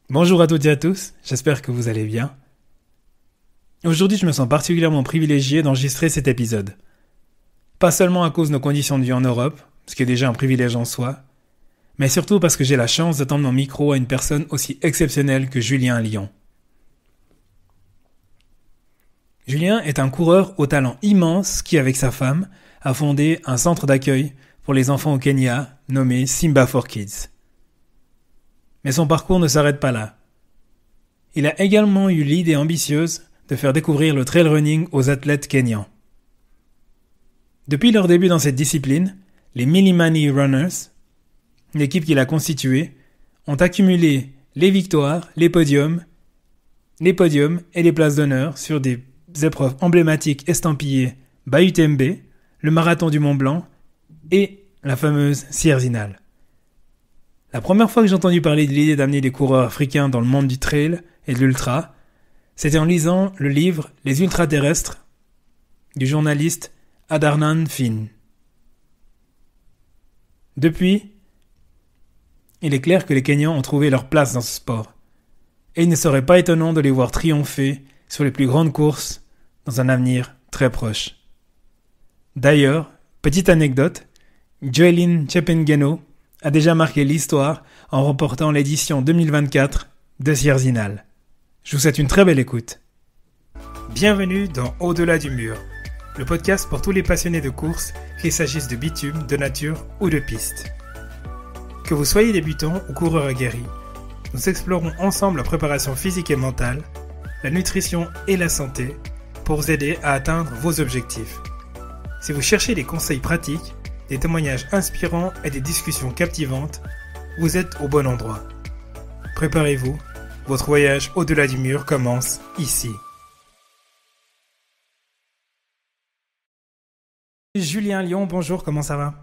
Bonjour à toutes et à tous, j'espère que vous allez bien. Aujourd'hui, je me sens particulièrement privilégié d'enregistrer cet épisode. Pas seulement à cause de nos conditions de vie en Europe, ce qui est déjà un privilège en soi, mais surtout parce que j'ai la chance de tendre mon micro à une personne aussi exceptionnelle que Julien Lyon. Julien est un coureur au talent immense qui, avec sa femme, a fondé un centre d'accueil pour les enfants au Kenya nommé Simba for Kids. Mais son parcours ne s'arrête pas là. Il a également eu l'idée ambitieuse de faire découvrir le trail running aux athlètes kenyans. Depuis leur début dans cette discipline, les Milimani Runners, l'équipe qu'il a constituée, ont accumulé les victoires, les podiums et les places d'honneur sur des épreuves emblématiques estampillées Bayou-Tembe, le marathon du Mont Blanc et la fameuse Sierre-Zinal. La première fois que j'ai entendu parler de l'idée d'amener des coureurs africains dans le monde du trail et de l'ultra, c'était en lisant le livre Les ultraterrestres du journaliste Adarnan Finn. Depuis, il est clair que les Kenyans ont trouvé leur place dans ce sport, et il ne serait pas étonnant de les voir triompher sur les plus grandes courses dans un avenir très proche. D'ailleurs, petite anecdote, Joeline Chepengeno a déjà marqué l'histoire en remportant l'édition 2024 de Sierre-Zinal. Je vous souhaite une très belle écoute. Bienvenue dans Au-delà du mur, le podcast pour tous les passionnés de course, qu'il s'agisse de bitume, de nature ou de piste. Que vous soyez débutant ou coureur aguerri, nous explorons ensemble la préparation physique et mentale, la nutrition et la santé pour vous aider à atteindre vos objectifs. Si vous cherchez des conseils pratiques, des témoignages inspirants et des discussions captivantes, vous êtes au bon endroit. Préparez-vous, votre voyage au-delà du mur commence ici. Julien Lyon, bonjour, comment ça va?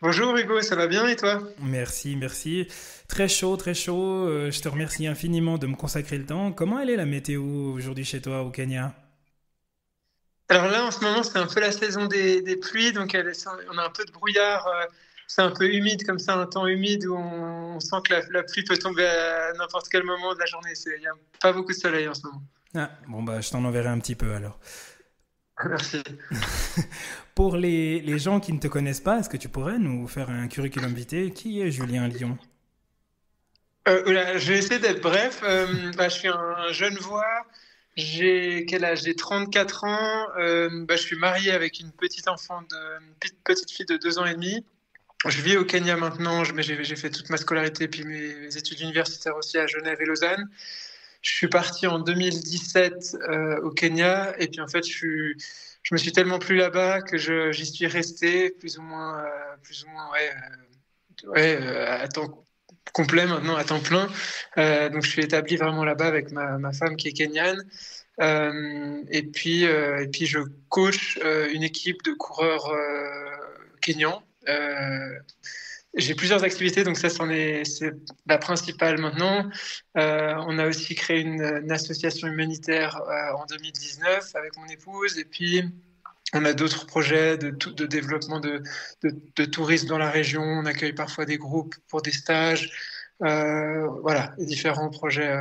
Bonjour Hugo, ça va bien et toi? Merci. Très chaud. Je te remercie infiniment de me consacrer le temps. Comment elle est la météo aujourd'hui chez toi au Kenya? Alors là en ce moment c'est un peu la saison des pluies, donc on a un peu de brouillard, c'est un peu humide comme ça, un temps humide où on sent que la pluie peut tomber à n'importe quel moment de la journée. Il n'y a pas beaucoup de soleil en ce moment. Ah, bon bah je t'en enverrai un petit peu alors. Merci. Pour les gens qui ne te connaissent pas, est-ce que tu pourrais nous faire un curriculum vitae? Qui est Julien Lyon? Oula, je vais essayer d'être bref. Je suis un jeune voix. J'ai quel âge? J'ai 34 ans. Je suis marié avec une petite fille de 2 ans et demi. Je vis au Kenya maintenant, mais j'ai fait toute ma scolarité puis mes études universitaires aussi à Genève et Lausanne. Je suis parti en 2017 au Kenya et puis en fait je me suis tellement plu là-bas que j'y suis resté plus ou moins à temps complet maintenant, à temps plein. Donc je suis établi vraiment là-bas avec ma femme qui est kenyane. Et puis je coach une équipe de coureurs kenyans. J'ai plusieurs activités, donc c'est la principale maintenant. On a aussi créé une association humanitaire en 2019 avec mon épouse, et puis on a d'autres projets de développement de tourisme dans la région. On accueille parfois des groupes pour des stages. Voilà, les différents projets.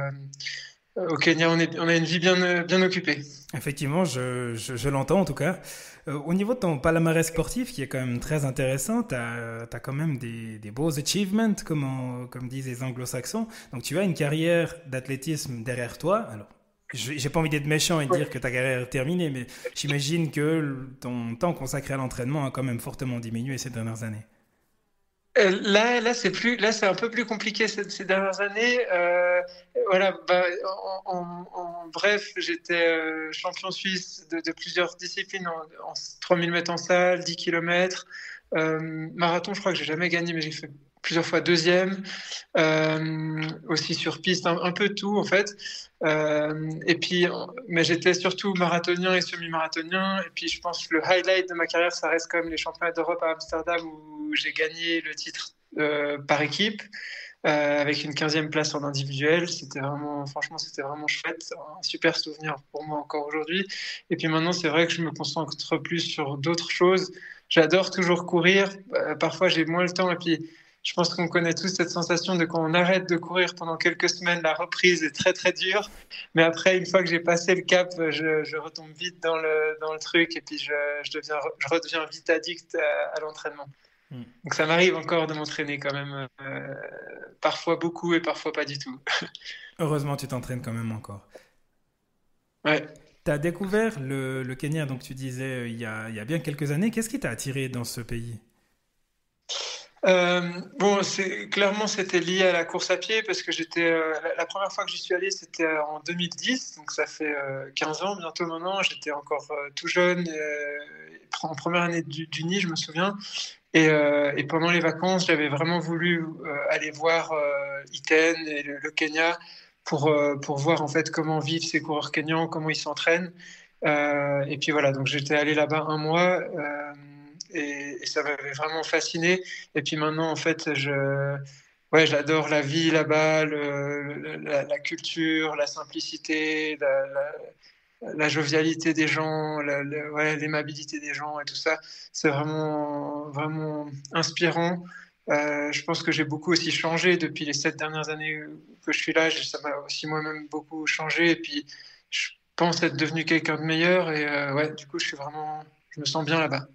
Au Kenya, on a une vie bien occupée. Effectivement, je l'entends en tout cas. Au niveau de ton palmarès sportif, qui est quand même très intéressant, tu as quand même des beaux achievements, comme disent les anglo-saxons. Donc tu as une carrière d'athlétisme derrière toi. Alors, j'ai pas envie d'être méchant et de dire que ta carrière est terminée, mais j'imagine que ton temps consacré à l'entraînement a quand même fortement diminué ces dernières années. Là, c'est un peu plus compliqué ces dernières années. Voilà, en bref, j'étais champion suisse de plusieurs disciplines en 3000 mètres en salle, 10 kilomètres. Marathon, je crois que j'ai jamais gagné, mais j'ai fait plusieurs fois deuxième. Aussi sur piste, un peu tout en fait. Mais j'étais surtout marathonien et semi-marathonien. Et puis je pense que le highlight de ma carrière, ça reste quand même les championnats d'Europe à Amsterdam où j'ai gagné le titre par équipe avec une 15e place en individuel. Franchement, c'était vraiment chouette. C'est un super souvenir pour moi encore aujourd'hui. Et puis maintenant, c'est vrai que je me concentre plus sur d'autres choses. J'adore toujours courir. Parfois, j'ai moins le temps. Et puis, Je pense qu'on connaît tous cette sensation de quand on arrête de courir pendant quelques semaines, la reprise est très très dure. Mais après, une fois que j'ai passé le cap, je retombe vite dans le truc et puis je redeviens vite addict à l'entraînement. Mm. Donc ça m'arrive encore de m'entraîner quand même, parfois beaucoup et parfois pas du tout. Heureusement, tu t'entraînes quand même encore. Ouais. Tu as découvert le Kenya, donc tu disais, il y a bien quelques années. Qu'est-ce qui t'a attiré dans ce pays? Euh, bon, clairement c'était lié à la course à pied parce que la première fois que j'y suis allé c'était en 2010, donc ça fait 15 ans bientôt maintenant. J'étais encore tout jeune, en première année d'Uni, je me souviens. Et pendant les vacances, j'avais vraiment voulu aller voir Iten et le Kenya pour voir en fait comment vivent ces coureurs kenyans, comment ils s'entraînent. Et puis voilà, donc j'étais allé là-bas un mois et ça m'avait vraiment fasciné. Et puis maintenant, en fait, ouais, j'adore la vie là-bas, la culture, la simplicité, la jovialité des gens, ouais, l'aimabilité des gens et tout ça. C'est vraiment, vraiment inspirant. Je pense que j'ai beaucoup aussi changé depuis les 7 dernières années que je suis là. Ça m'a aussi moi-même beaucoup changé. Et puis, je pense être devenu quelqu'un de meilleur. Et ouais, du coup, je me sens bien là-bas.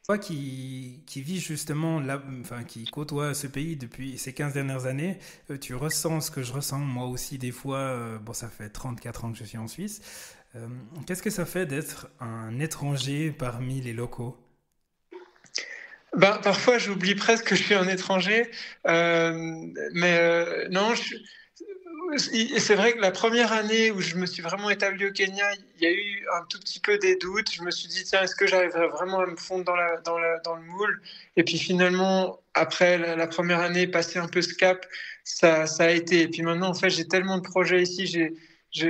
Toi qui vis justement là, enfin qui côtoie ce pays depuis ces 15 dernières années, tu ressens ce que je ressens moi aussi des fois. Bon, ça fait 34 ans que je suis en Suisse. Euh, Qu'est-ce que ça fait d'être un étranger parmi les locaux? Ben, parfois, j'oublie presque que je suis un étranger. Euh, mais non, c'est vrai que la première année où je me suis vraiment établi au Kenya, il y a eu un tout petit peu des doutes. Je me suis dit, tiens, est-ce que j'arriverai vraiment à me fondre dans le moule? Et puis finalement, après la première année, passer un peu ce cap, ça a été. Et puis maintenant, en fait, j'ai tellement de projets ici.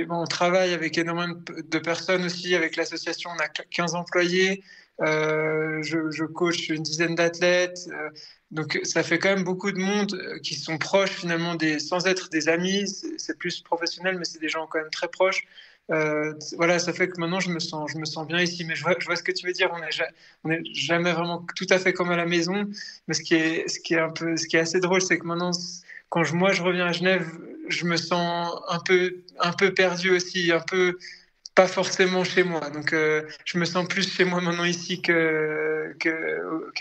Bon, on travaille avec énormément de personnes aussi. Avec l'association, on a 15 employés. Je coach une dizaine d'athlètes. Donc ça fait quand même beaucoup de monde qui sont proches finalement sans être des amis, c'est plus professionnel, mais c'est des gens quand même très proches. Voilà, ça fait que maintenant je me sens bien ici. Mais je vois ce que tu veux dire. On est jamais vraiment tout à fait comme à la maison. Mais ce qui est assez drôle, c'est que maintenant, moi je reviens à Genève, je me sens un peu perdu aussi, un peu pas forcément chez moi. Donc je me sens plus chez moi maintenant ici que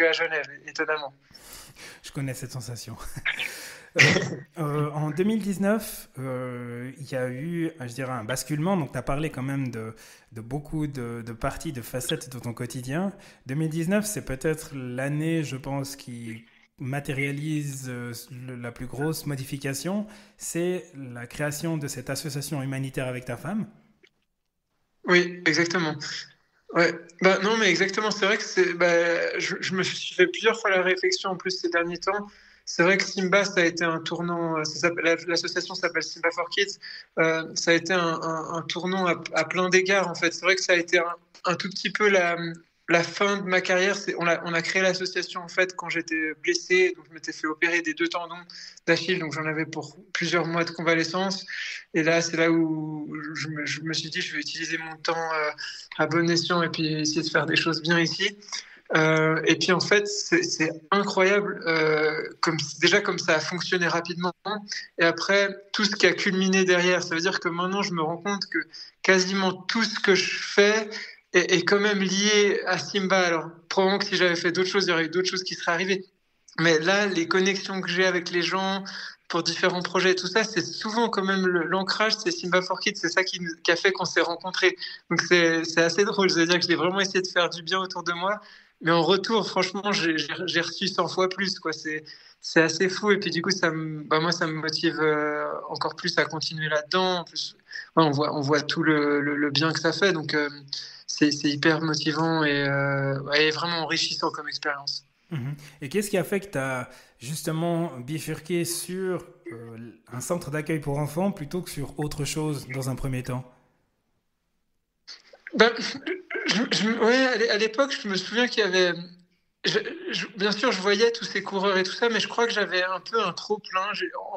à Genève, étonnamment. Je connais cette sensation. Euh, En 2019, il y a eu, je dirais, un basculement. Donc, tu as parlé quand même de beaucoup de parties, de facettes de ton quotidien. 2019, c'est peut-être l'année, je pense, qui matérialise la plus grosse modification. C'est la création de cette association humanitaire avec ta femme. Oui, exactement. Ouais, bah non, mais exactement. C'est vrai que je me suis fait plusieurs fois la réflexion en plus ces derniers temps. C'est vrai que Simba, ça a été un tournant. L'association s'appelle Simba for Kids. Ça a été un tournant à plein d'égards en fait. C'est vrai que ça a été un tout petit peu la fin de ma carrière. On a créé l'association en fait quand j'étais blessé, donc je m'étais fait opérer des deux tendons d'Achille, donc j'en avais pour plusieurs mois de convalescence. Et là, c'est là où je me suis dit, je vais utiliser mon temps à bon escient et puis essayer de faire des choses bien ici. Et puis en fait, c'est incroyable déjà comme ça a fonctionné rapidement. Et après, tout ce qui a culminé derrière, ça veut dire que maintenant, je me rends compte que quasiment tout ce que je fais est quand même lié à Simba. Alors, probablement que si j'avais fait d'autres choses, il y aurait eu d'autres choses qui seraient arrivées. Mais là, les connexions que j'ai avec les gens pour différents projets et tout ça, c'est souvent quand même l'ancrage, c'est Simba for Kids, c'est ça qui a fait qu'on s'est rencontrés. Donc c'est assez drôle, c'est-à-dire que j'ai vraiment essayé de faire du bien autour de moi, mais en retour, franchement, j'ai reçu 100 fois plus, quoi. C'est assez fou, et puis du coup, moi, ça me motive encore plus à continuer là-dedans. En plus, ouais, on voit tout le bien que ça fait, donc c'est hyper motivant ouais, et vraiment enrichissant comme expérience. Mhm. Et qu'est-ce qui a fait que tu as justement bifurqué sur un centre d'accueil pour enfants plutôt que sur autre chose dans un premier temps? Ben, ouais, à l'époque, je me souviens qu'il y avait. Bien sûr, je voyais tous ces coureurs et tout ça, mais je crois que j'avais un peu un trop plein.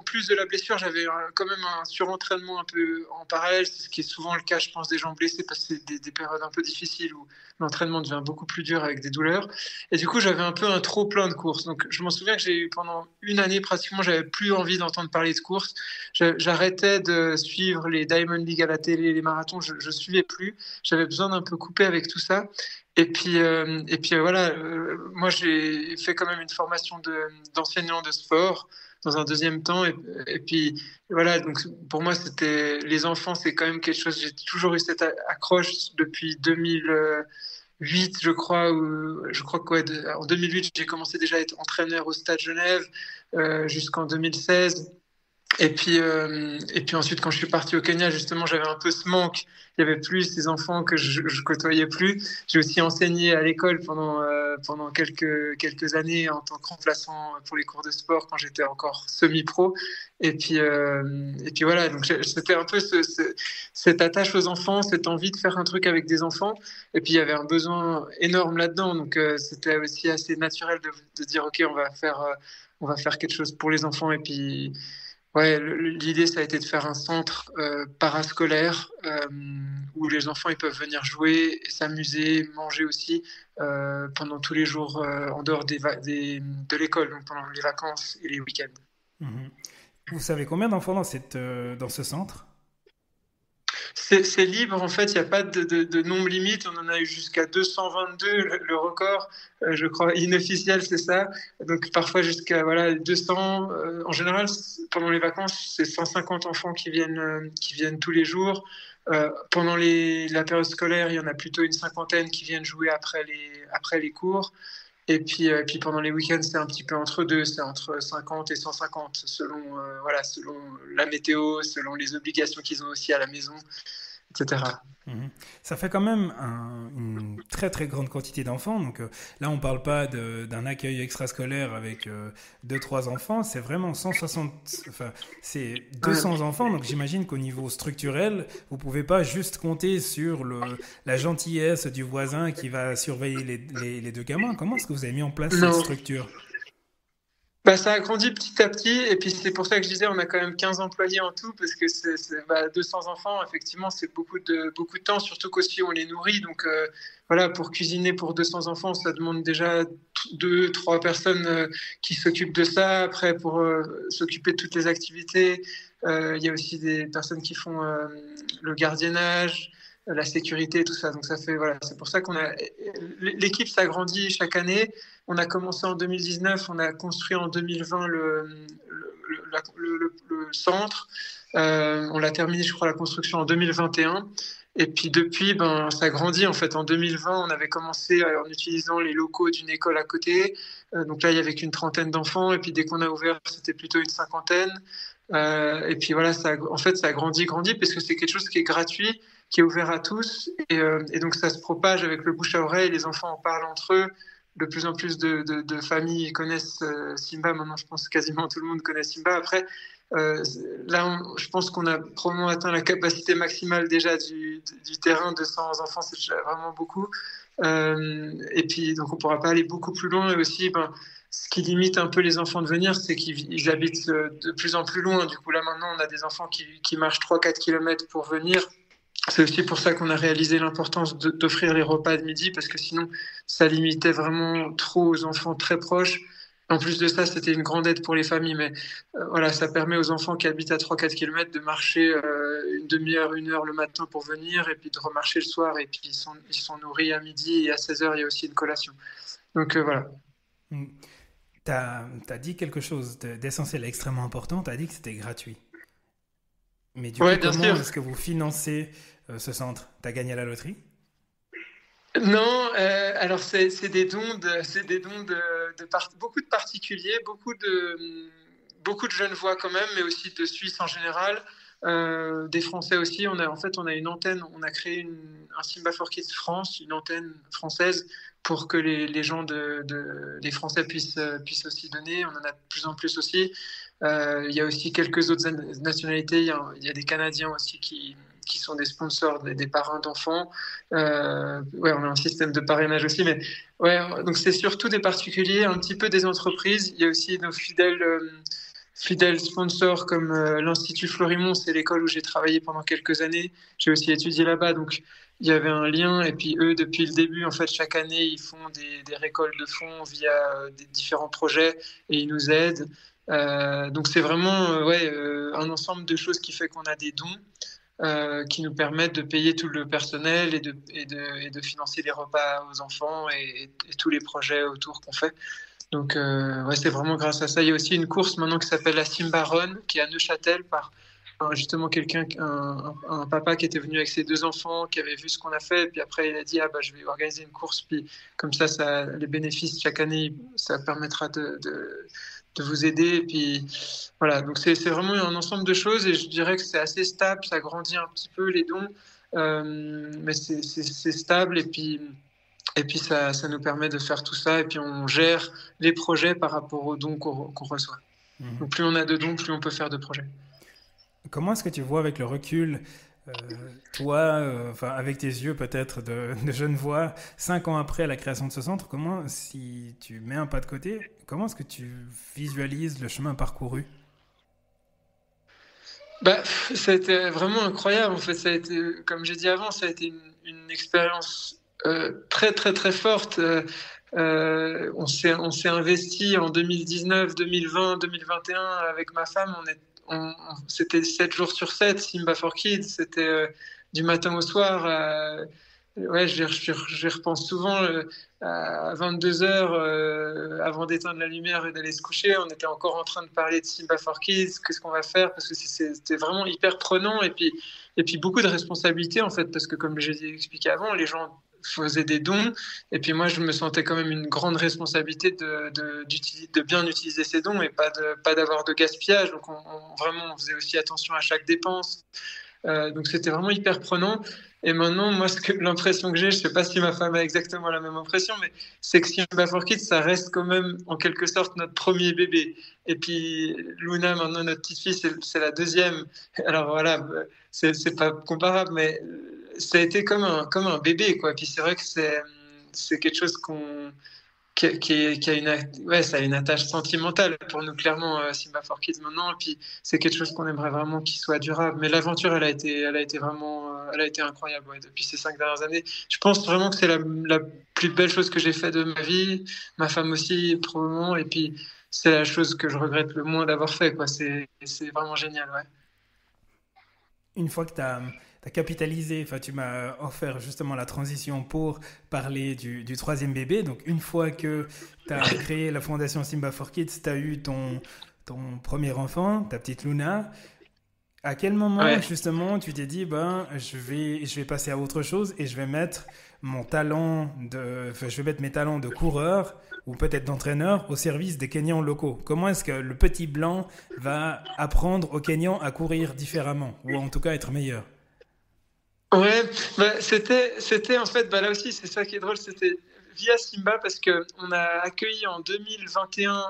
en plus de la blessure, j'avais quand même un surentraînement un peu en parallèle, c'est ce qui est souvent le cas, je pense, des gens blessés, parce que c'est des périodes un peu difficiles où l'entraînement devient beaucoup plus dur avec des douleurs. Et du coup, j'avais un peu un trop plein de courses. Donc, je m'en souviens que j'ai eu pendant une année pratiquement, j'avais plus envie d'entendre parler de courses. J'arrêtais de suivre les Diamond League à la télé, les marathons, je suivais plus. J'avais besoin d'un peu couper avec tout ça. Et puis voilà, moi j'ai fait quand même une formation d'enseignant de sport dans un deuxième temps. Et puis voilà, donc pour moi c'était les enfants, c'est quand même quelque chose. J'ai toujours eu cette accroche depuis 2008, je crois. Je crois que ouais, en 2008 j'ai commencé déjà à être entraîneur au Stade Genève jusqu'en 2016. Et puis ensuite, quand je suis parti au Kenya, justement, j'avais un peu ce manque. Il y avait plus ces enfants que je côtoyais plus. J'ai aussi enseigné à l'école pendant quelques années en tant que remplaçant pour les cours de sport quand j'étais encore semi-pro. Et puis voilà, donc c'était un peu cette attache aux enfants, cette envie de faire un truc avec des enfants. Et puis il y avait un besoin énorme là-dedans, donc c'était aussi assez naturel de dire ok, on va faire quelque chose pour les enfants. Et puis ouais, l'idée, ça a été de faire un centre parascolaire où les enfants ils peuvent venir jouer, s'amuser, manger aussi pendant tous les jours en dehors de l'école, donc pendant les vacances et les week-ends. Mhm. Vous savez combien d'enfants dans ce centre? C'est libre, en fait, il n'y a pas de nombre limite. On en a eu jusqu'à 222, le record, je crois, inofficiel, c'est ça. Donc parfois jusqu'à voilà, 200. En général, pendant les vacances, c'est 150 enfants qui viennent tous les jours. Pendant la période scolaire, il y en a plutôt une cinquantaine qui viennent jouer après les cours. Et puis pendant les week-ends, c'est un petit peu entre deux, c'est entre 50 et 150 selon la météo, selon les obligations qu'ils ont aussi à la maison, etc. Mhm. Ça fait quand même une très très grande quantité d'enfants. Donc là, on ne parle pas d'un accueil extrascolaire avec deux, trois enfants. C'est vraiment 160, enfin, c'est 200 enfants. Donc j'imagine qu'au niveau structurel, vous ne pouvez pas juste compter sur la gentillesse du voisin qui va surveiller les deux gamins. Comment est-ce que vous avez mis en place cette Non, structure? bah, ça a grandi petit à petit, et puis c'est pour ça que je disais, on a quand même 15 employés en tout, parce que 200 enfants, effectivement, c'est beaucoup de temps, surtout qu'aussi on les nourrit. Donc voilà, pour cuisiner pour 200 enfants, ça demande déjà deux, trois personnes qui s'occupent de ça. Après, pour s'occuper de toutes les activités, il y a aussi des personnes qui font le gardiennage, la sécurité, tout ça. Donc ça fait, voilà, c'est pour ça l'équipe s'agrandit chaque année. On a commencé en 2019, on a construit en 2020 le centre. On l'a terminé, je crois, la construction en 2021. Et puis depuis, ben, ça grandit. En fait, en 2020, on avait commencé en utilisant les locaux d'une école à côté. Donc là, il y avait qu'une trentaine d'enfants. Et puis dès qu'on a ouvert, c'était plutôt une cinquantaine. Et puis voilà, en fait, ça grandit, parce que c'est quelque chose qui est gratuit, qui est ouvert à tous. Et donc ça se propage avec le bouche à oreille. Les enfants en parlent entre eux. De plus en plus de familles connaissent Simba. Maintenant, je pense que quasiment tout le monde connaît Simba. Après, euh, là, je pense qu'on a probablement atteint la capacité maximale déjà du terrain. 200 enfants, c'est déjà vraiment beaucoup. Et puis, donc, on ne pourra pas aller beaucoup plus loin. Et aussi, ben, ce qui limite un peu les enfants de venir, c'est qu'ils habitent de plus en plus loin. Du coup, là, maintenant, on a des enfants qui marchent 3-4 kilomètres pour venir. C'est aussi pour ça qu'on a réalisé l'importance d'offrir les repas de midi, parce que sinon, ça limitait vraiment trop aux enfants très proches. En plus de ça, c'était une grande aide pour les familles, mais voilà, ça permet aux enfants qui habitent à 3-4 kilomètres de marcher une demi-heure, une heure le matin pour venir, et puis de remarcher le soir, et puis ils sont nourris à midi, et à 16 heures, il y a aussi une collation. Donc voilà. Mm. T'as dit quelque chose d'essentiel, extrêmement important. T'as dit que c'était gratuit. Mais du coup, Ouais, bien comment sûr. est-ce que vous financez ce centre? T'as gagné à la loterie? Non, alors c'est des dons beaucoup de particuliers, beaucoup de jeunes voix quand même, mais aussi de Suisses en général, des Français aussi. En fait, on a une antenne, on a créé un Simba for Kids France, une antenne française pour que les gens les Français puissent aussi donner. On en a de plus en plus aussi. Il y a aussi quelques autres nationalités. Il y a des Canadiens aussi qui sont des sponsors, des parrains d'enfants. Ouais, on a un système de parrainage aussi, mais ouais, donc c'est surtout des particuliers, un petit peu des entreprises. Il y a aussi nos fidèles fidèles sponsors comme l'Institut Florimont, c'est l'école où j'ai travaillé pendant quelques années. J'ai aussi étudié là-bas, donc il y avait un lien. Et puis eux, depuis le début, en fait, chaque année, ils font des récoltes de fonds via des différents projets et ils nous aident. Donc c'est vraiment un ensemble de choses qui fait qu'on a des dons qui nous permettent de payer tout le personnel et de financer les repas aux enfants et tous les projets autour qu'on fait. Donc, c'est vraiment grâce à ça. Il y a aussi une course maintenant qui s'appelle la Simba Run, qui est à Neuchâtel par justement un papa qui était venu avec ses 2 enfants, qui avait vu ce qu'on a fait, et puis après il a dit je vais organiser une course, puis comme ça les bénéfices chaque année, ça permettra de vous aider. Et puis voilà, donc c'est vraiment un ensemble de choses, et je dirais que c'est assez stable, ça grandit un petit peu les dons, mais c'est stable, et puis ça nous permet de faire tout ça, et puis on gère les projets par rapport aux dons qu'on reçoit. Donc plus on a de dons, plus on peut faire de projets. Comment est-ce que tu vois avec le recul, euh, toi, avec tes yeux peut-être de jeune voix, 5 ans après la création de ce centre, comment, si tu mets un pas de côté, comment est-ce que tu visualises le chemin parcouru? Ça a été vraiment incroyable. En fait, ça a été, comme j'ai dit avant, ça a été une expérience très très très forte. On s'est investi en 2019, 2020, 2021 avec ma femme. C'était 7 jours sur 7, Simba for Kids. C'était du matin au soir. Ouais, j'y repense souvent. À 22 heures, avant d'éteindre la lumière et d'aller se coucher, on était encore en train de parler de Simba for Kids, qu'est-ce qu'on va faire, parce que c'était vraiment hyper prenant, et puis beaucoup de responsabilités, en fait, parce que comme j'ai expliqué avant, les gens faisaient des dons, et puis moi, je me sentais quand même une grande responsabilité de bien utiliser ces dons, et pas d'avoir de gaspillage. Donc, vraiment, on faisait aussi attention à chaque dépense. Donc c'était vraiment hyper prenant. Et maintenant, moi, l'impression que j'ai, je sais pas si ma femme a exactement la même impression, mais c'est que Simba for Kids, ça reste quand même en quelque sorte notre premier bébé. Et puis Luna, maintenant notre petite fille, c'est la deuxième. Alors voilà, c'est pas comparable, mais ça a été comme un bébé, quoi. Puis c'est vrai que c'est quelque chose qui a ça a une attache sentimentale pour nous, clairement, Simba for Kids maintenant. Et puis, c'est quelque chose qu'on aimerait vraiment qu'il soit durable. Mais l'aventure, elle a été vraiment, elle a été incroyable, depuis ces 5 dernières années. Je pense vraiment que c'est la plus belle chose que j'ai fait de ma vie. Ma femme aussi, probablement. Et puis, c'est la chose que je regrette le moins d'avoir fait, quoi. C'est vraiment génial, ouais. Une fois que tu as capitalisé, enfin, tu m'as offert justement la transition pour parler du troisième bébé. Donc, une fois que tu as créé la fondation Simba for Kids, tu as eu ton premier enfant, ta petite Luna. À quel moment, Ouais. justement, tu t'es dit, je vais passer à autre chose et je vais mettre je vais mettre mes talents de coureur ou peut-être d'entraîneur au service des Kenyans locaux. Comment est-ce que le petit blanc va apprendre aux Kenyans à courir différemment ou en tout cas être meilleur? Ouais, c'était en fait, là aussi, c'est ça qui est drôle, c'était via Simba parce que on a accueilli en 2021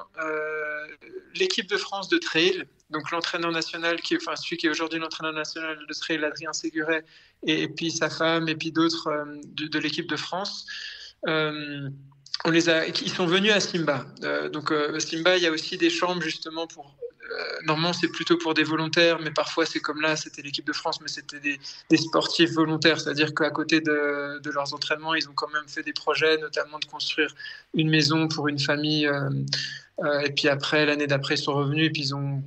l'équipe de France de trail, donc l'entraîneur national enfin celui qui est aujourd'hui l'entraîneur national de trail, Adrien Séguret, et puis sa femme, et puis d'autres de l'équipe de France. Ils sont venus à Simba. Donc Simba, il y a aussi des chambres justement pour. Normalement, c'est plutôt pour des volontaires, mais parfois c'est comme là, c'était l'équipe de France, mais c'était des sportifs volontaires, c'est-à-dire qu'à côté de leurs entraînements, ils ont quand même fait des projets, notamment de construire une maison pour une famille. Et puis après, l'année d'après, ils sont revenus et puis ils ont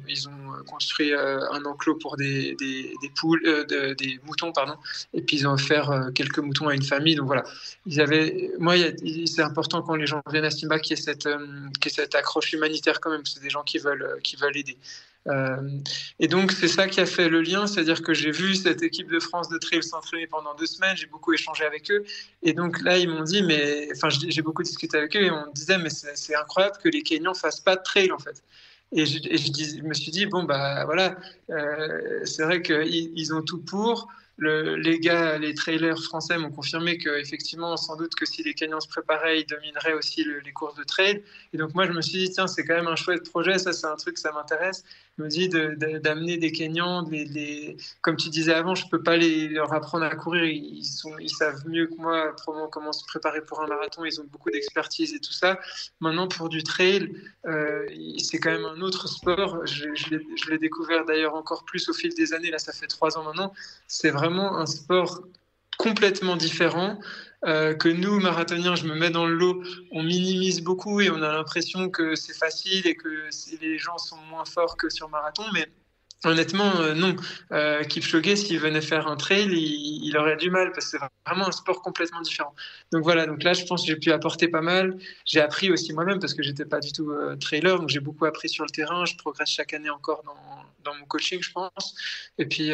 construit un enclos pour des poules, des moutons, pardon. Et puis ils ont offert quelques moutons à une famille. Donc voilà, c'est important quand les gens viennent à Simba qu'il y ait cette accroche humanitaire quand même. C'est des gens qui veulent aider. Euh, et donc c'est ça qui a fait le lien, c'est-à-dire que j'ai vu cette équipe de France de trail s'entraîner pendant 2 semaines, j'ai beaucoup échangé avec eux, et donc là ils m'ont dit, mais enfin j'ai beaucoup discuté avec eux et on me disait, mais c'est incroyable que les Kenyans fassent pas de trail en fait. Je me suis dit, bon bah voilà, c'est vrai qu'ils ont tout pour. les gars, les trailers français m'ont confirmé que effectivement, sans doute que si les Kenyans se préparaient, ils domineraient aussi les courses de trail. Et donc moi, je me suis dit, tiens, c'est quand même un chouette projet, ça c'est un truc, ça m'intéresse. Je me dis d'amener des Kenyans, comme tu disais avant, je peux pas leur apprendre à courir, ils savent mieux que moi comment se préparer pour un marathon, ils ont beaucoup d'expertise et tout ça. Maintenant, pour du trail, c'est quand même un autre sport. Je l'ai découvert d'ailleurs encore plus au fil des années, là ça fait 3 ans maintenant. C'est vraiment un sport complètement différent que nous, marathoniens, je me mets dans le lot, on minimise beaucoup et on a l'impression que c'est facile et que les gens sont moins forts que sur marathon, mais honnêtement, non. Kipchoge, s'il venait faire un trail, il aurait du mal parce que c'est vraiment un sport complètement différent. Donc voilà, donc là, je pense que j'ai pu apporter pas mal. J'ai appris aussi moi-même parce que j'étais pas du tout trailer, donc j'ai beaucoup appris sur le terrain. Je progresse chaque année encore dans mon coaching, je pense. Et puis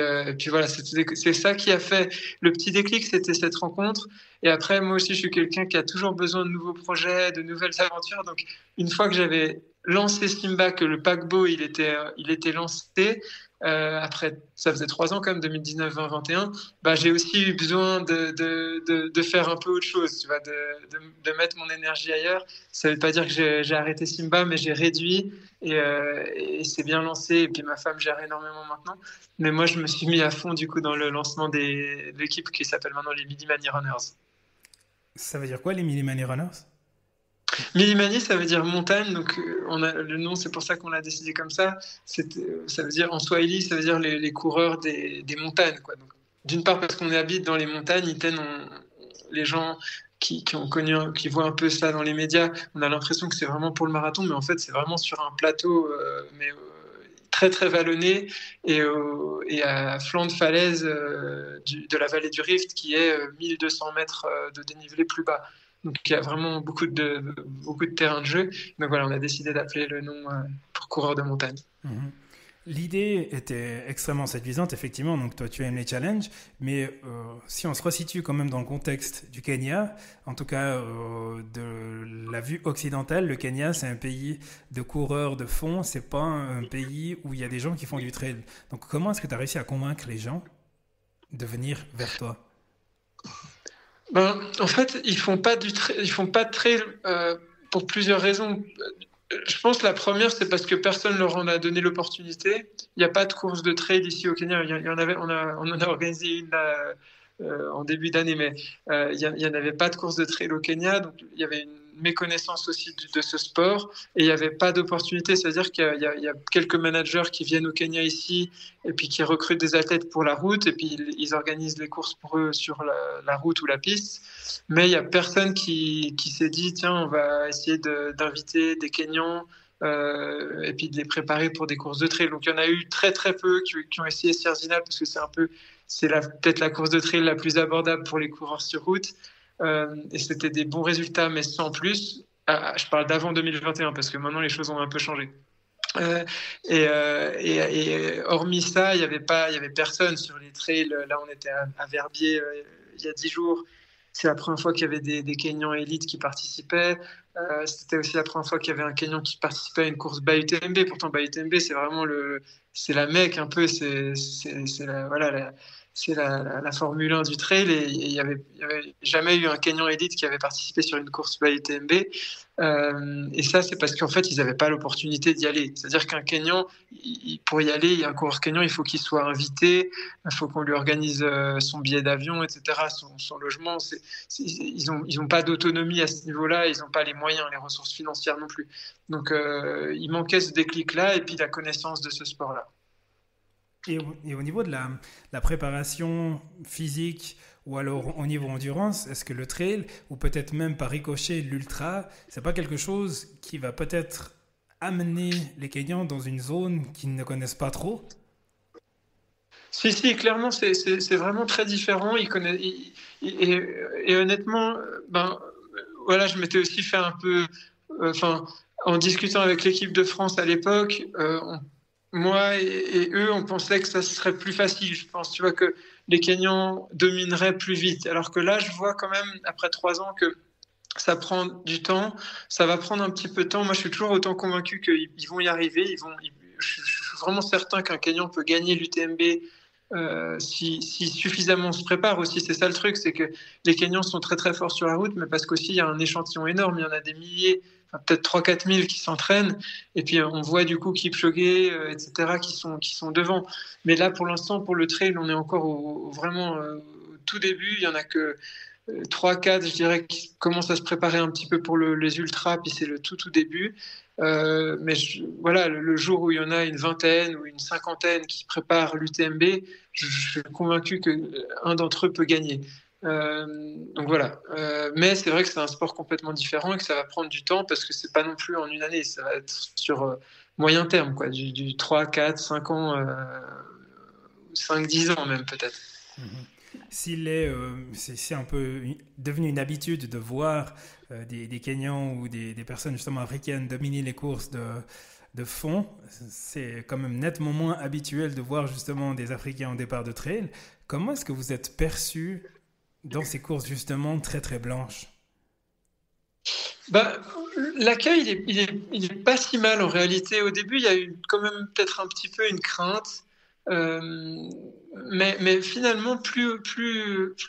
voilà, c'est ça qui a fait le petit déclic, c'était cette rencontre. Et après, moi aussi, je suis quelqu'un qui a toujours besoin de nouveaux projets, de nouvelles aventures. Donc une fois que j'avais lancé Simba, que le paquebot il était lancé, après ça faisait 3 ans quand même, 2019, 20, 21, bah, j'ai aussi eu besoin de faire un peu autre chose, tu vois, de mettre mon énergie ailleurs. Ça veut pas dire que j'ai arrêté Simba, mais j'ai réduit et c'est bien lancé. Et puis ma femme gère énormément maintenant. Mais moi, je me suis mis à fond du coup dans le lancement de l'équipe qui s'appelle maintenant les Midi-Mani Runners. Ça veut dire quoi, les Millimani Runners? Midi-Mani, ça veut dire montagne, donc on a le nom, c'est pour ça qu'on l'a décidé comme ça. Ça veut dire en Swahili, ça veut dire les coureurs des montagnes, quoi. Donc, d'une part parce qu'on habite dans les montagnes, les gens ont connu, qui voient un peu ça dans les médias, on a l'impression que c'est vraiment pour le marathon, mais en fait c'est vraiment sur un plateau, très très vallonné et à flanc de falaise de la vallée du Rift qui est 1200 mètres de dénivelé plus bas. Donc il y a vraiment beaucoup de terrain de jeu. Donc voilà, on a décidé d'appeler le nom pour coureur de montagne. Mhm. L'idée était extrêmement séduisante, effectivement. Donc, toi, tu aimes les challenges, mais si on se resitue quand même dans le contexte du Kenya, en tout cas de la vue occidentale, le Kenya, c'est un pays de coureurs de fond, c'est pas un pays où il y a des gens qui font du trail. Donc, comment est-ce que tu as réussi à convaincre les gens de venir vers toi? Ben, en fait, ils font pas de trail pour plusieurs raisons. Je pense que la première, c'est parce que personne leur en a donné l'opportunité. Il n'y a pas de course de trail ici au Kenya. Il y en avait, on en a organisé une là, en début d'année, mais il y en avait pas de course de trail au Kenya. Donc il y avait une méconnaissance aussi de ce sport et il n'y avait pas d'opportunité. C'est-à-dire qu'il y a quelques managers qui viennent au Kenya ici et puis qui recrutent des athlètes pour la route et puis ils organisent les courses pour eux sur la route ou la piste. Mais il n'y a personne qui s'est dit, tiens, on va essayer d'inviter des Kenyans et puis de les préparer pour des courses de trail. Donc il y en a eu très très peu qui ont essayé Sierzinal parce que peut-être la course de trail la plus abordable pour les coureurs sur route. Et c'était des bons résultats, mais sans plus. Je parle d'avant 2021 parce que maintenant les choses ont un peu changé. Et hormis ça, il y avait personne sur les trails. Là, on était à Verbier il y a 10 jours. C'est la première fois qu'il y avait des Kenyans élites qui participaient. C'était aussi la première fois qu'il y avait un Kenyan qui participait à une course by UTMB. Pourtant, by UTMB, c'est vraiment c'est la mecque un peu. C'est la Formule 1 du trail et il y avait jamais eu un Kenyan élite qui avait participé sur une course by UTMB. Et ça, c'est parce qu'en fait, ils n'avaient pas l'opportunité d'y aller. C'est-à-dire qu'un Kenyan, pour y aller, un coureur Kenyan, il faut qu'il soit invité, il faut qu'on lui organise son billet d'avion, etc., son logement. Ils ont pas d'autonomie à ce niveau-là, ils n'ont pas les moyens, les ressources financières non plus. Donc, il manquait ce déclic-là et puis la connaissance de ce sport-là. Et au niveau de la préparation physique ou alors au niveau endurance, est-ce que le trail ou peut-être même par ricochet l'ultra, c'est pas quelque chose qui va peut-être amener les Kenyans dans une zone qu'ils ne connaissent pas trop? Si, clairement, c'est vraiment très différent. Et honnêtement, ben, voilà, je m'étais aussi fait un peu, enfin, en discutant avec l'équipe de France à l'époque, moi et eux, on pensait que ça serait plus facile. Je pense, tu vois, que les Kenyans domineraient plus vite. Alors que là, je vois quand même, après 3 ans, que ça prend du temps. Ça va prendre un petit peu de temps. Moi, je suis toujours autant convaincu qu'ils vont y arriver. Je suis vraiment certain qu'un Kenyan peut gagner l'UTMB si suffisamment on se prépare aussi, c'est ça le truc, c'est que les Kenyans sont très très forts sur la route, mais parce qu'aussi il y a un échantillon énorme, il y en a des milliers, enfin, peut-être 3-4 000 qui s'entraînent, et puis on voit du coup Kipchoge, etc., qui sont devant. Mais là, pour l'instant, pour le trail, on est encore vraiment au tout début, il y en a que 3-4, je dirais, qui commencent à se préparer un petit peu pour les ultras, puis c'est le tout début. Mais voilà, le jour où il y en a une vingtaine ou une cinquantaine qui préparent l'UTMB, je suis convaincu qu'un d'entre eux peut gagner. Donc voilà. Mais c'est vrai que c'est un sport complètement différent et que ça va prendre du temps parce que c'est pas non plus en une année, ça va être sur moyen terme, quoi, du 3, 4, 5 ans, 5, 10 ans même peut-être. C'est un peu devenu une habitude de voir des Kenyans ou des personnes justement africaines dominer les courses de fond. C'est quand même nettement moins habituel de voir justement des Africains en départ de trail. Comment est-ce que vous êtes perçu dans ces courses justement très très blanches? Bah, l'accueil, il est pas si mal en réalité. Au début, il y a eu quand même peut-être un petit peu une crainte. Euh, mais finalement, plus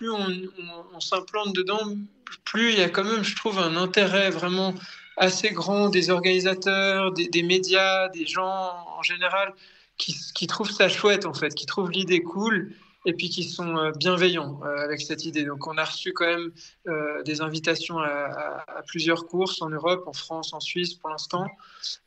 on s'implante dedans, plus il y a quand même, je trouve, un intérêt vraiment assez grand des organisateurs, des médias, des gens en général qui trouvent ça chouette en fait, qui trouvent l'idée cool et puis qui sont bienveillants avec cette idée. Donc on a reçu quand même des invitations à plusieurs courses en Europe, en France, en Suisse pour l'instant.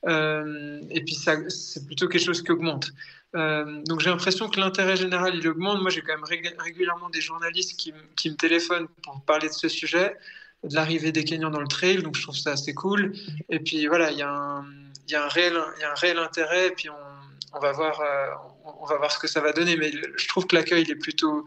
Et puis ça, c'est plutôt quelque chose qui augmente. Donc j'ai l'impression que l'intérêt général il augmente. Moi j'ai quand même régulièrement des journalistes qui me téléphonent pour parler de ce sujet, de l'arrivée des Kenyans dans le trail, donc je trouve ça assez cool. Et puis voilà, il y a un réel intérêt, et puis on va voir ce que ça va donner. Mais je trouve que l'accueil il est plutôt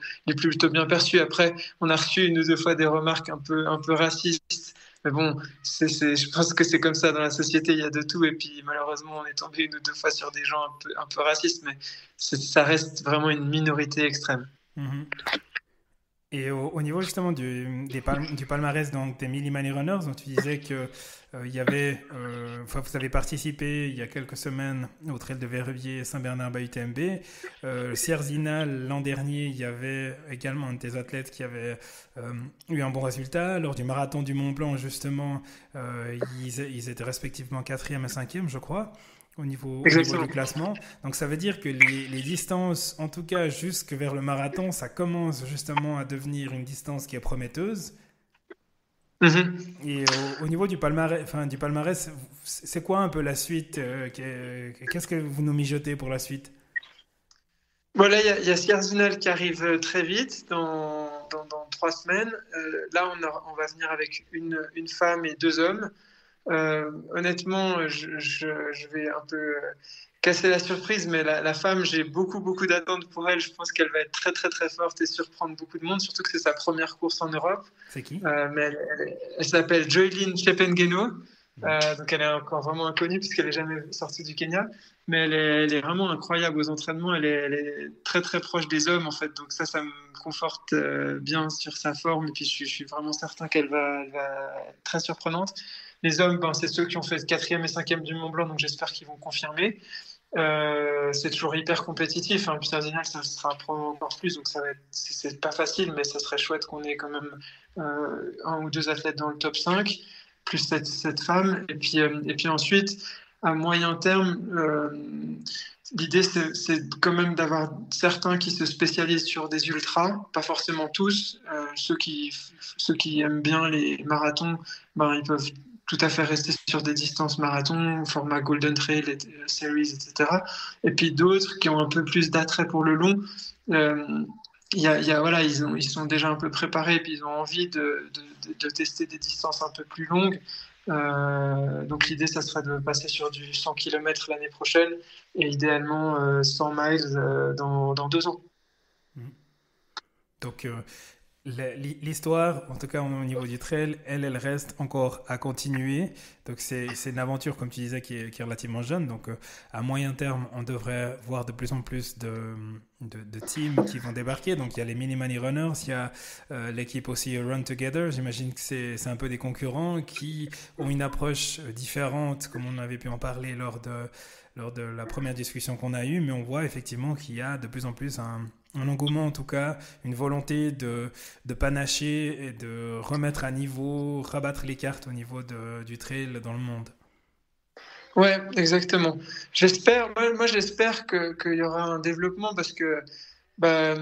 bien perçu. Après, on a reçu une ou deux fois des remarques un peu racistes. Mais bon, je pense que c'est comme ça dans la société, il y a de tout. Et puis malheureusement, on est tombé une ou deux fois sur des gens un peu racistes, mais ça reste vraiment une minorité extrême. Mhm. Et au niveau justement du palmarès donc, des Mille Money Runners, donc tu disais que il y avait, enfin, vous avez participé il y a quelques semaines au Trail de Verviers Saint-Bernard-Bas UTMB. Sierzinal, l'an dernier, il y avait également un de tes athlètes qui avait eu un bon résultat. Lors du marathon du Mont Blanc, justement, ils étaient respectivement 4e et 5e, je crois. Au niveau du classement. Donc ça veut dire que les distances, en tout cas jusque vers le marathon, ça commence justement à devenir une distance qui est prometteuse. Mhm. Et au niveau du palmarès, c'est quoi un peu la suite qu'est-ce que vous nous mijotez pour la suite? Voilà, il y a Sierzinal qui arrive très vite, dans 3 semaines. Là, on va venir avec une femme et deux hommes. Honnêtement, je vais un peu casser la surprise, mais la femme, j'ai beaucoup d'attentes pour elle. Je pense qu'elle va être très forte et surprendre beaucoup de monde, surtout que c'est sa première course en Europe. C'est qui? Mais elle s'appelle Joylyn Chepengeno. Donc elle est encore vraiment inconnue puisqu'elle n'est jamais sortie du Kenya. Mais elle est vraiment incroyable aux entraînements. Elle est très proche des hommes en fait. Donc ça me conforte bien sur sa forme. Et puis je suis vraiment certain elle va être très surprenante. Les hommes, ben, c'est ceux qui ont fait 4e et 5e du Mont Blanc. Donc j'espère qu'ils vont confirmer. C'est toujours hyper compétitif. Hein. Puis Cardinal, ça sera probablement encore plus. Donc c'est pas facile, mais ça serait chouette qu'on ait quand même un ou deux athlètes dans le top 5 plus cette femme. Et puis ensuite, à moyen terme, l'idée, c'est quand même d'avoir certains qui se spécialisent sur des ultras, pas forcément tous. Ceux qui aiment bien les marathons, ben, ils peuvent tout à fait rester sur des distances marathon, format Golden Trail, Series, etc. Et puis d'autres qui ont un peu plus d'attrait pour le long. Voilà, ils sont déjà un peu préparés et puis ils ont envie de tester des distances un peu plus longues. Donc l'idée, ça serait de passer sur du 100 km l'année prochaine et idéalement 100 miles dans 2 ans. Donc l'histoire, en tout cas au niveau du trail, elle reste encore à continuer. Donc c'est une aventure, comme tu disais, qui est relativement jeune. Donc à moyen terme, on devrait voir de plus en plus de teams qui vont débarquer. Donc il y a les Mini Money Runners, il y a l'équipe aussi Run Together. J'imagine que c'est un peu des concurrents qui ont une approche différente, comme on avait pu en parler lors de la première discussion qu'on a eue. Mais on voit effectivement qu'il y a de plus en plus un engouement en tout cas, une volonté de panacher et de remettre à niveau, rabattre les cartes au niveau du trail dans le monde. Ouais, exactement. J'espère qu'il y aura un développement parce que bah,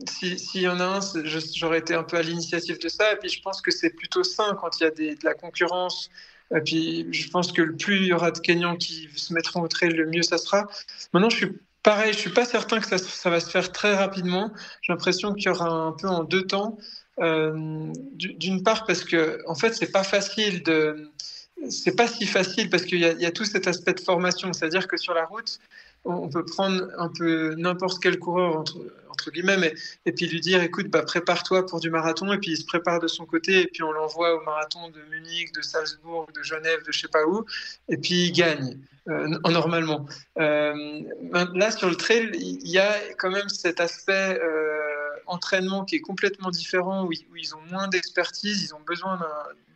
s'il y en a un, j'aurais été un peu à l'initiative de ça. Et puis je pense que c'est plutôt sain quand il y a de la concurrence. Et puis je pense que le plus il y aura de Kenyans qui se mettront au trail, le mieux ça sera. Maintenant, je suis pareil, je suis pas certain que ça va se faire très rapidement. J'ai l'impression qu'il y aura un peu en deux temps. D'une part parce que en fait, c'est pas si facile parce qu'il y a tout cet aspect de formation, c'est-à-dire que sur la route, on peut prendre un peu n'importe quel coureur entre guillemets, et puis lui dire écoute, bah, prépare-toi pour du marathon, et puis il se prépare de son côté, et puis on l'envoie au marathon de Munich, de Salzbourg, de Genève, de je sais pas où, et puis il gagne normalement. Là sur le trail, il y a quand même cet aspect entraînement qui est complètement différent, où ils ont moins d'expertise, ils ont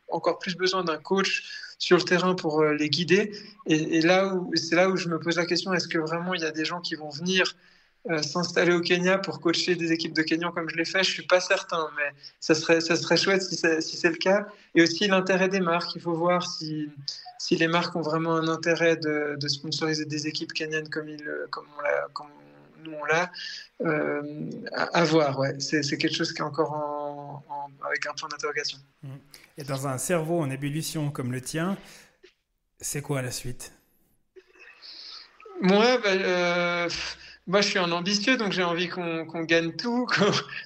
encore plus besoin d'un coach sur le terrain pour les guider. Et c'est là où je me pose la question, est-ce que vraiment il y a des gens qui vont venir s'installer au Kenya pour coacher des équipes de Kenyans comme je l'ai fait? Je suis pas certain, mais ça serait chouette si c'est le cas. Et aussi l'intérêt des marques. Il faut voir si les marques ont vraiment un intérêt de sponsoriser des équipes kenyanes comme nous on l'a. À voir, ouais. C'est quelque chose qui est encore avec un point d'interrogation. Et dans un cerveau en ébullition comme le tien, c'est quoi la suite? Moi, moi, je suis un ambitieux, donc j'ai envie qu'on gagne tout,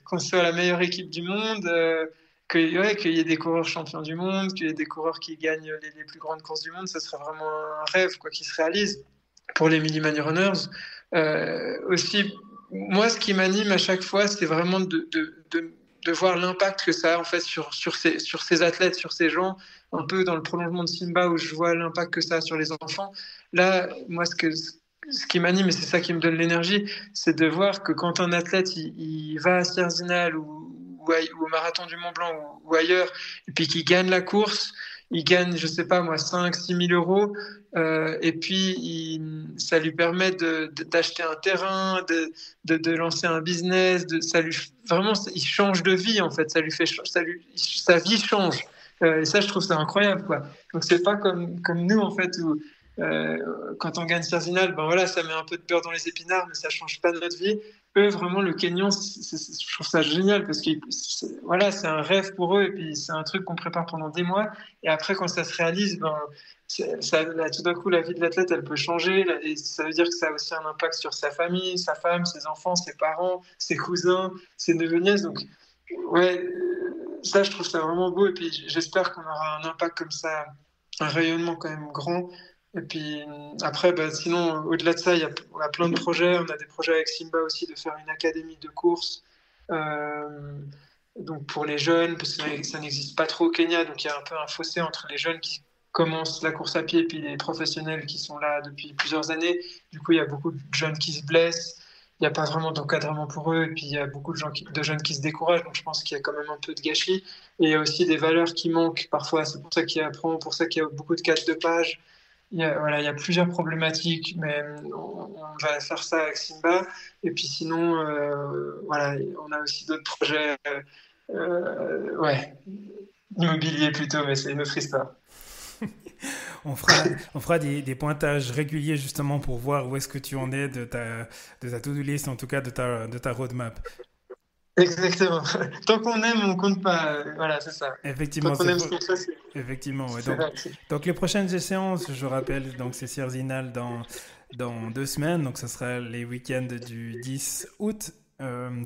qu'on soit la meilleure équipe du monde, qu'il y ait des coureurs champions du monde, qu'il y ait des coureurs qui gagnent les plus grandes courses du monde. Ce serait vraiment un rêve quoi, qui se réalise pour les Mini Money Runners. Aussi, moi, ce qui m'anime à chaque fois, c'est vraiment de voir l'impact que ça a en fait sur ces athlètes, sur ces gens, un peu dans le prolongement de Simba où je vois l'impact que ça a sur les enfants. Là, moi, ce qui m'anime, et c'est ça qui me donne l'énergie, c'est de voir que quand un athlète il va à Sierzinal ou au Marathon du Mont Blanc ou ailleurs, et puis qu'il gagne la course, il gagne, je sais pas moi, 5 000 à 6 000 euros, et puis ça lui permet d'acheter un terrain, de lancer un business, vraiment, il change de vie en fait, sa vie change. Et ça, je trouve ça incroyable, quoi. Donc c'est pas comme nous en fait où quand on gagne Cerzinal, ben voilà, ça met un peu de beurre dans les épinards, mais ça change pas notre vie. Eux, vraiment, le Kenyan, je trouve ça génial parce que voilà, c'est un rêve pour eux et puis c'est un truc qu'on prépare pendant des mois. Et après, quand ça se réalise, ben, là, tout d'un coup, la vie de l'athlète, elle peut changer. Et ça veut dire que ça a aussi un impact sur sa famille, sa femme, ses enfants, ses parents, ses cousins, ses neveux-nièces. Donc, ouais, ça, je trouve ça vraiment beau. Et puis, j'espère qu'on aura un impact comme ça, un rayonnement quand même grand. Et puis après, bah, sinon, au-delà de ça, on a plein de projets. On a des projets avec Simba aussi de faire une académie de course. Euh, donc pour les jeunes, parce que ça n'existe pas trop au Kenya, donc il y a un peu un fossé entre les jeunes qui commencent la course à pied et puis les professionnels qui sont là depuis plusieurs années. Du coup, il y a beaucoup de jeunes qui se blessent. Il n'y a pas vraiment d'encadrement pour eux. Et puis il y a beaucoup de jeunes qui se découragent. Donc je pense qu'il y a quand même un peu de gâchis. Et il y a aussi des valeurs qui manquent parfois. C'est pour ça qu'il y a beaucoup de 4 de page. Voilà, il y a plusieurs problématiques, mais on va faire ça avec Simba. Et puis sinon, voilà, on a aussi d'autres projets, ouais, immobilier plutôt, mais c'est une autre histoire. On fera des pointages réguliers justement pour voir où est-ce que tu en es de ta to-do list, en tout cas de ta roadmap. Exactement. Tant qu'on aime, on compte pas. Voilà, c'est ça. Tant Effectivement, qu'on aime ce qu'on fait, effectivement, ouais. c'est vrai. Donc les prochaines échéances, je rappelle, donc c'est Sierzinal dans 2 semaines, donc ce sera les week-ends du 10 août.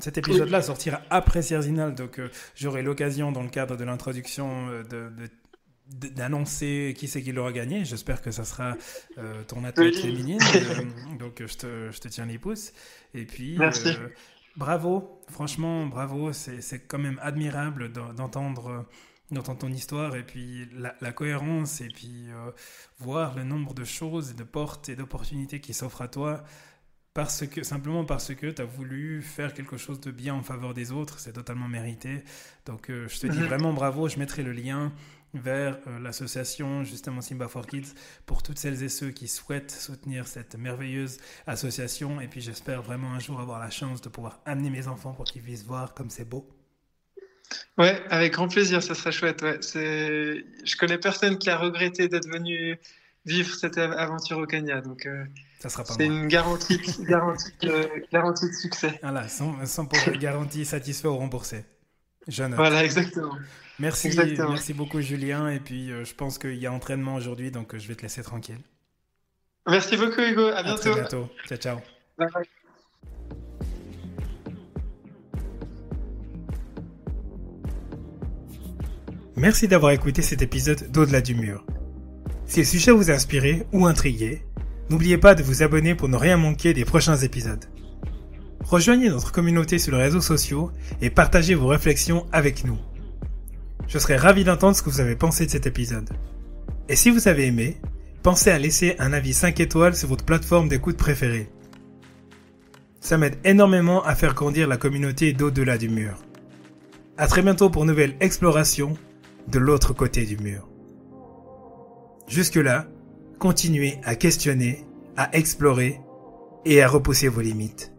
Cet épisode-là sortira après Sierzinal, donc j'aurai l'occasion, dans le cadre de l'introduction, d'annoncer qui c'est qui l'aura gagné. J'espère que ça sera ton athlète féminine. Donc je te tiens les pouces. Et puis, Merci. bravo, franchement, bravo. C'est quand même admirable d'entendre ton histoire et puis la cohérence et puis voir le nombre de choses et de portes et d'opportunités qui s'offrent à toi simplement parce que tu as voulu faire quelque chose de bien en faveur des autres. C'est totalement mérité. Donc je te dis vraiment bravo. Je mettrai le lien vers l'association justement Simba for Kids pour toutes celles et ceux qui souhaitent soutenir cette merveilleuse association. Et puis j'espère vraiment un jour avoir la chance de pouvoir amener mes enfants pour qu'ils puissent voir comme c'est beau. Ouais, avec grand plaisir, ça serait chouette. Ouais. Je connais personne qui a regretté d'être venu vivre cette aventure au Kenya, donc Ça sera pas c'est moi. une garantie de succès. Voilà, 100% garantie, satisfait ou remboursé. Je note. Voilà, exactement. Exactement. Merci beaucoup Julien. Et puis je pense qu'il y a entraînement aujourd'hui, donc je vais te laisser tranquille. Merci beaucoup, Hugo. À À très bientôt. bientôt. Ciao, ciao. Bye bye. Merci d'avoir écouté cet épisode d'Au-delà du mur. Si le sujet vous a inspiré ou intrigué, n'oubliez pas de vous abonner pour ne rien manquer des prochains épisodes. Rejoignez notre communauté sur les réseaux sociaux et partagez vos réflexions avec nous. Je serai ravi d'entendre ce que vous avez pensé de cet épisode. Et si vous avez aimé, pensez à laisser un avis 5 étoiles sur votre plateforme d'écoute préférée. Ça m'aide énormément à faire grandir la communauté d'Au-delà du mur. À très bientôt pour une nouvelle exploration de l'autre côté du mur. Jusque-là, continuez à questionner, à explorer et à repousser vos limites.